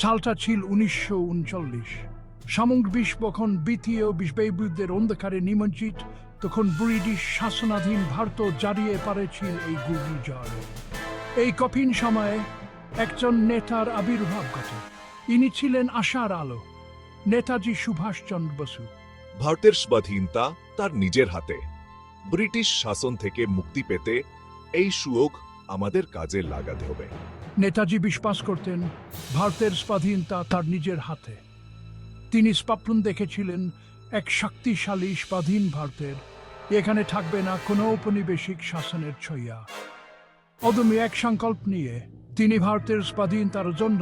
সালটা ছিল 1939। সমগ্র বিশ্ব যখন দ্বিতীয় বিশ্বযুদ্ধের অন্ধকারে নিমজ্জিত, তখন ব্রিটিশ শাসনাধীন ভারত জড়িয়ে পড়েছিল এই ঘূর্ণিঝড়ে। এই কঠিন সময়ে একজন নেতার আবির্ভাব ঘটে। ইনি ছিলেন আশার আলো, নেতাজি সুভাষচন্দ্র বসু। ভারতের স্বাধীনতা তার নিজের হাতে। ব্রিটিশ শাসন থেকে মুক্তি পেতে এই সুযোগ আমাদের কাজে লাগাতে হবে। নেতাজি বিশ্বাস করতেন ভারতের স্বাধীনতা তার নিজের হাতে। তিনি স্বপ্ন দেখেছিলেন এক শক্তিশালী স্বাধীন ভারতের, এখানে থাকবে না কোনো ঔপনিবেশিক শাসনের ছয়া। অদম্য এক সংকল্প নিয়ে তিনি ভারতের স্বাধীনতার জন্য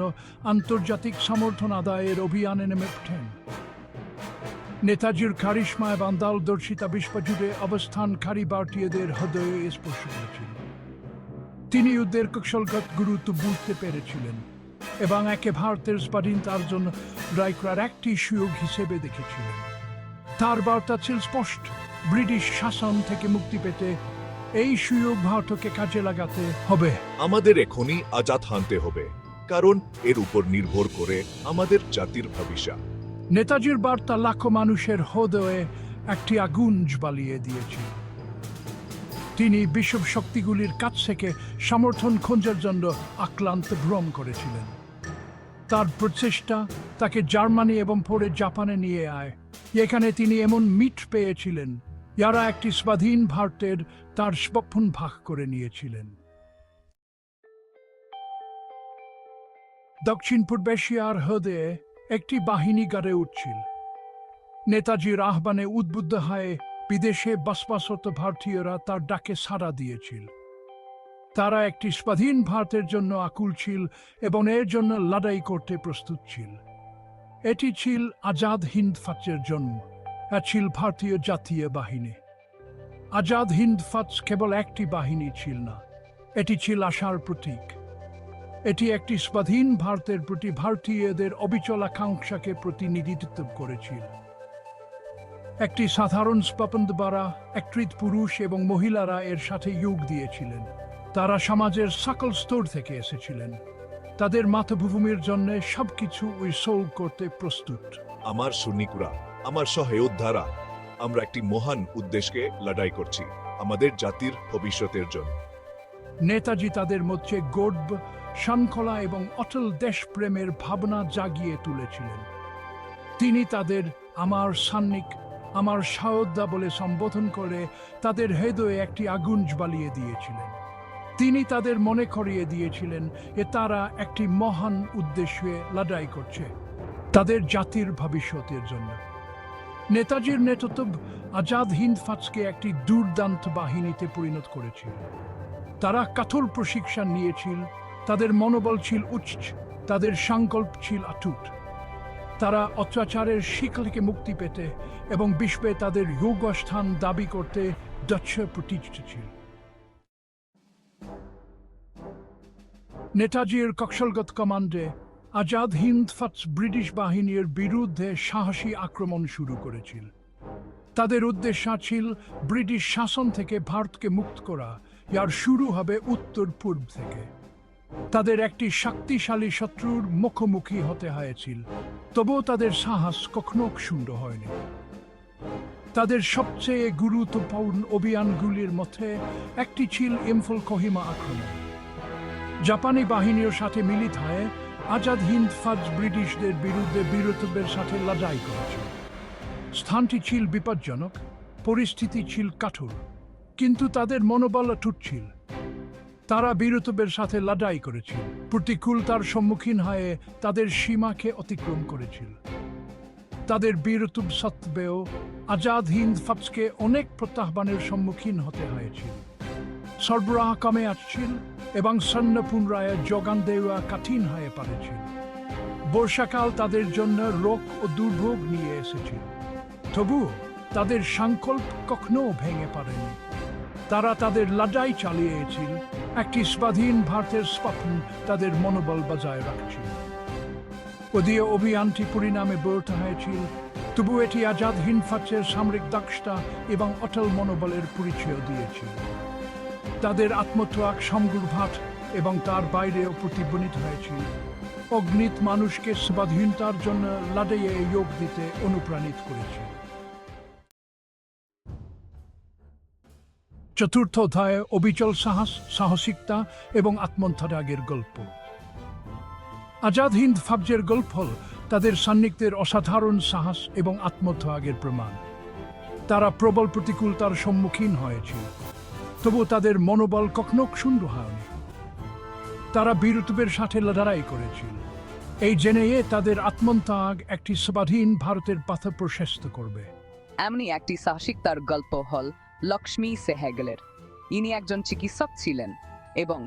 আন্তর্জাতিক সমর্থন আদায়ের অভিযানে নেমে ওঠেন। নেতাজির কারিশমা এবং দূরদর্শিতা বিশ্বজুড়ে অবস্থানকারী ভারতীয়দের হৃদয়ে স্পর্শ করেছিল। তিনি যুদ্ধের কৌশলগত গুরুত্ব বুঝতে পেরেছিলেন এবং একে ভারতের স্বাধীনতার জন্য লড়াই করার একটি সুযোগ হিসেবে দেখেছিলেন। তার বার্তা ছিল স্পষ্ট: ব্রিটিশ শাসন থেকে মুক্তি পেতে এই সুযোগ ভারতকে কাজে লাগাতে হবে। আমাদের এখনই আজাদ আনতে হবে, কারণ এর উপর নির্ভর করে আমাদের জাতির ভবিষ্যৎ। নেতাজির বার্তা লাখো মানুষের হৃদয়ে একটি আগুন জ্বালিয়ে দিয়েছিল। তিনি বিশ্ব শক্তিগুলির কাছ থেকে সমর্থন খোঁজার জন্য আক্রান্ত ভ্রম করেছিলেন। তার প্রচেষ্টা তাকে জার্মানি এবং পরে জাপানে নিয়ে আয়। এখানে তিনি এমন মিট পেয়েছিলেন যারা একটি স্বাধীন ভারতের তার স্বপ্ন ভাগ করে নিয়েছিলেন। দক্ষিণ পূর্ব এশিয়ার হৃদয়ে একটি বাহিনী গড়ে উঠছিল। নেতাজির আহ্বানে উদ্বুদ্ধ হয়ে বিদেশে বসবাসরত ভারতীয়রা তার ডাকে সাড়া দিয়েছিল। তারা একটি স্বাধীন ভারতের জন্য আকুল ছিল এবং এর জন্য লড়াই করতে প্রস্তুত ছিল। এটি ছিল আজাদ হিন্দ ফৌজের জন্ম। ছিল ভারতীয় জাতীয় বাহিনী। আজাদ হিন্দ ফৌজ কেবল একটি বাহিনী ছিল না, এটি ছিল আশার প্রতীক। এটি একটি স্বাধীন ভারতের প্রতি ভারতীয়দের অবিচল আকাঙ্ক্ষাকে প্রতিনিধিত্ব করেছিল। একটি সাধারণ স্বপ্ন দ্বারা একত্রিত পুরুষ এবং মহিলারা এর সাথে যোগ দিয়েছিলেন। তারা সমাজের সকল স্তর থেকে এসেছিলেন। তাদের মাতৃভূমির জন্য সবকিছু উৎসর্গ করতে প্রস্তুত। আমার সৈনিকরা, আমার সহযোদ্ধারা, আমরা একটি মহান উদ্দেশ্যে লড়াই করছি, আমাদের জাতির ভবিষ্যতের জন্য। নেতাজি তাদের মধ্যে গর্ব, শৃঙ্খলা এবং অটল দেশপ্রেমের ভাবনা জাগিয়ে তুলেছিলেন। তিনি তাদের আমার সৈনিক, আমার সহযোদ্ধা বলে সম্বোধন করে তাদের হৃদয়ে একটি আগুন জ্বালিয়ে দিয়েছিলেন। তিনি তাদের মনে করিয়ে দিয়েছিলেন যে তারা একটি মহান উদ্দেশ্যে লড়াই করছে, তাদের জাতির ভবিষ্যতের জন্য। নেতাজির নেতৃত্ব আজাদ হিন্দ ফৌজকে একটি দুর্দান্ত বাহিনীতে পরিণত করেছিল। তারা কঠোর প্রশিক্ষণ নিয়েছিল, তাদের মনোবল ছিল উচ্চ, তাদের সংকল্প ছিল অটুট। তারা অত্যাচারের শিকল থেকে মুক্তি পেতে এবং বিশ্বে তাদের যোগ্যস্থান দাবি করতে দৃঢ় প্রতিজ্ঞ ছিল। নেতাজির কৌশলগত কমান্ডে আজাদ হিন্দ ফৌজ ব্রিটিশ বাহিনীর বিরুদ্ধে সাহসী আক্রমণ শুরু করেছিল। তাদের উদ্দেশ্য ছিল ব্রিটিশ শাসন থেকে ভারতকে মুক্ত করা, যার শুরু হবে উত্তর পূর্ব থেকে। তাদের একটি শক্তিশালী শত্রুর মুখোমুখি হতে হয়েছিল, তবুও তাদের সাহস কখনো ক্ষুণ্ণ হয়নি। তাদের সবচেয়ে গুরুত্বপূর্ণ অভিযানগুলির মধ্যে একটি ছিল ইম্ফল কোহিমা আক্রমণ। জাপানি বাহিনীর সাথে মিলিত হয়ে আজাদ হিন্দ ফৌজ ব্রিটিশদের বিরুদ্ধে বীরত্বের সাথে লড়াই করেছিল। স্থানটি ছিল বিপজ্জনক, পরিস্থিতি ছিল কঠোর, কিন্তু তাদের মনোবল অটুট ছিল। তারা বীরত্বের সাথে লড়াই করেছিল, প্রতিকূলতার সম্মুখীন হয়ে তাদের সীমাকে অতিক্রম করেছিল। তাদের বীরত্ব সত্ত্বেও আজাদ হিন্দ ফৌজকে অনেক প্রত্যাহ্বানের সম্মুখীন হতে হয়েছিল। সরবরাহ কমে আসছিল এবং সৈন্য পুনরায় যোগান দেওয়া কঠিন হয়ে পড়েছিল। বর্ষাকাল তাদের জন্য রোগ ও দুর্ভোগ নিয়ে এসেছিল, তবুও তাদের সংকল্প কখনো ভেঙে পড়েনি। তারা তাদের লড়াই চালিয়েছিল, একটি স্বাধীন ভারতের স্বপ্ন তাদের মনোবল বজায় রাখছিল। যদিও অভিযানটি পরিণামে ব্যর্থ হয়েছিল, তবু এটি আজাদ হিন্দ ফৌজের সামরিক দক্ষতা এবং অটল মনোবলের পরিচয় দিয়েছিল। তাদের আত্মত্যাগ সংঘর্ষ এবং তার বাইরেও প্রতিধ্বনিত হয়েছিল। অগ্নিত মানুষকে স্বাধীনতার জন্য লড়াইয়ে যোগ দিতে অনুপ্রাণিত করেছে। চতুর্থ অধ্যায়ে অবিচল সাহস, সাহসিকতা এবং আত্মত্যাগের গল্প। আজাদ হিন্দ ফৌজের গল্প হল তাদের সৈনিকদের অসাধারণ সাহস এবং আত্মত্যাগের প্রমাণ। তারা প্রবল প্রতিকূলতার সম্মুখীন হয়েছিল, তবু তাদের মনোবল কখনো শূন্য হয়নি। তারা বীরত্বের সাথে লড়াই করেছিল, এই জেনে তাদের আত্মত্যাগ একটি স্বাধীন ভারতের পথ প্রশস্ত করবে। এমনি একটি সাহসিকতার গল্প হল লক্ষ্মী সেহগলের। ইনি একজন চিকিৎসক ছিলেন এবং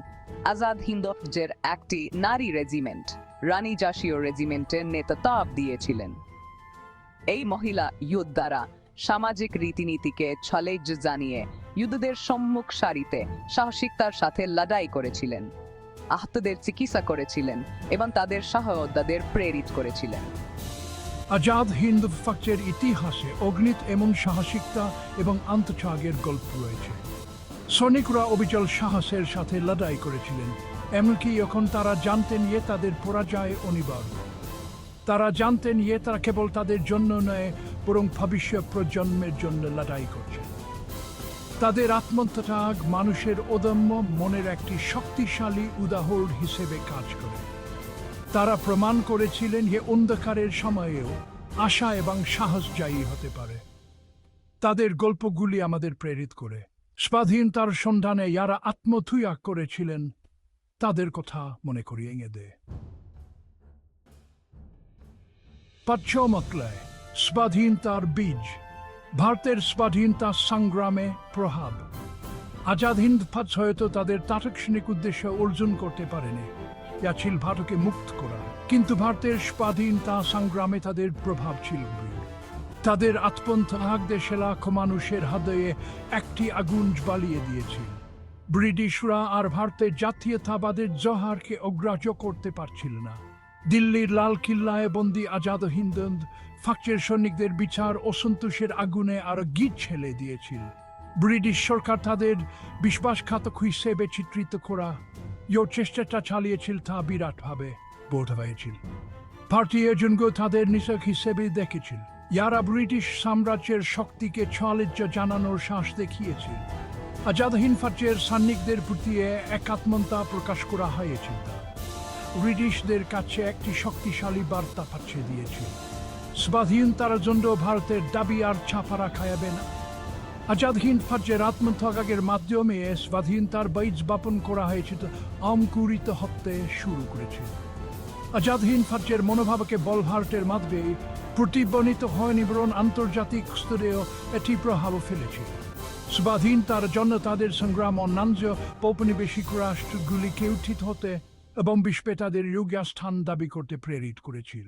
আজাদ হিন্দ ফৌজের একটি নারী রেজিমেন্ট, রানী জাসীয় রেজিমেন্টের নেতৃত্ব দিয়েছিলেন। এই মহিলা যুদ্ধ দ্বারা সামাজিক রীতিনীতিকে চ্যালেঞ্জ জানিয়ে যুদ্ধের সম্মুখ সারিতে সাহসিকতার সাথে লড়াই করেছিলেন, আহতদের চিকিৎসা করেছিলেন এবং তাদের সহযোদ্ধাদের প্রেরিত করেছিলেন। আজাদ হিন্দ ফৌজের ইতিহাসে অগণিত এমন সাহসিকতা এবং আত্মত্যাগের গল্প রয়েছে। সৈনিকরা অবিচল সাহসের সাথে লড়াই করেছিলেন, এমনকি যখন তারা জানতেন তাদের পরাজয় অনিবার্য। তারা জানতেন তারা কেবল তাদের জন্য নয়, বরং ভবিষ্যৎ প্রজন্মের জন্য লড়াই করছে। তাদের আত্মত্যাগ মানুষের অদম্য মনের একটি শক্তিশালী উদাহরণ হিসেবে কাজ করে। তারা প্রমাণ করেছিলেন অন্ধকারের সময়েও আশা এবং সাহস জয়ী হতে পারে। তাদের গল্পগুলি আমাদের প্রেরিত করে স্বাধীনতার সন্ধানে যারা আত্মত্যাগ করেছিলেন তাদের কথা মনে করিয়ে দেয়। পশ্চিমবঙ্গে স্বাধীনতার বীজ, ভারতের স্বাধীনতা সংগ্রামে প্রভাব। আজাদ হিন্দ ফৌজ হয়তো তাদের তাৎক্ষণিক উদ্দেশ্য অর্জন করতে পারেনি, যা ছিল ভারতকে মুক্ত করা, কিন্তু ভারতের স্বাধীনতা সংগ্রামে তাদের প্রভাব ছিল। তাদের আত্মত্যাগ দেশে লাখো মানুষের হৃদয়ে একটি আগুন জ্বালিয়ে দিয়েছিল। ব্রিটিশরা আর ভারতের জাতীয়তাবাদের জোহারকে অগ্রাহ্য করতে পারছিল না। দিল্লির লাল কিল্লায় বন্দী আজাদ হিন্দ ফৌজের সৈনিকদের বিচার অসন্তোষের আগুনে আর গিট ছেলে দিয়েছিল। ব্রিটিশ সরকার তাদের বিশ্বাসঘাতক হিসেবে চিত্রিত করা চেষ্টাটা চালিয়েছিল, তা বিরাটভাবে বোধ হয়েছিল। ভারতীয় জনগণ তাদের নিছক হিসেবে দেখেছিল, যারা ব্রিটিশ সাম্রাজ্যের শক্তিকে চ্যালেঞ্জ জানানোর সাহস দেখিয়েছিল। আজাদ হিন্দ ফৌজের সৈনিকদের প্রতি একাত্মতা প্রকাশ করা হয়েছিল। ব্রিটিশদের কাছে একটি শক্তিশালী বার্তা পাঠিয়ে দিয়েছিল, স্বাধীনতার জন্য ভারতের দাবি আর চাপা রাখা যাবে না। আজাদ হিন্দ ফৌজের আত্মত্যাগের মাধ্যমে স্বাধীনতার বীজ বপন করা হয়েছিল, অঙ্কুরিত হতে শুরু করেছিল। আজাদ হিন্দ ফৌজের মনোভাবকে বল ভারতের মাধ্যমে প্রতিধ্বনিত হয়নি, বরং আন্তর্জাতিক স্তরেও এটি প্রভাব ফেলেছিল। স্বাধীনতার জন্য তাদের সংগ্রাম অন্যান্য ঔপনিবেশিক রাষ্ট্রগুলিকে উত্থিত হতে এবং বিশ্বে তাদের যোগ্য স্থান দাবি করতে প্রেরিত করেছিল।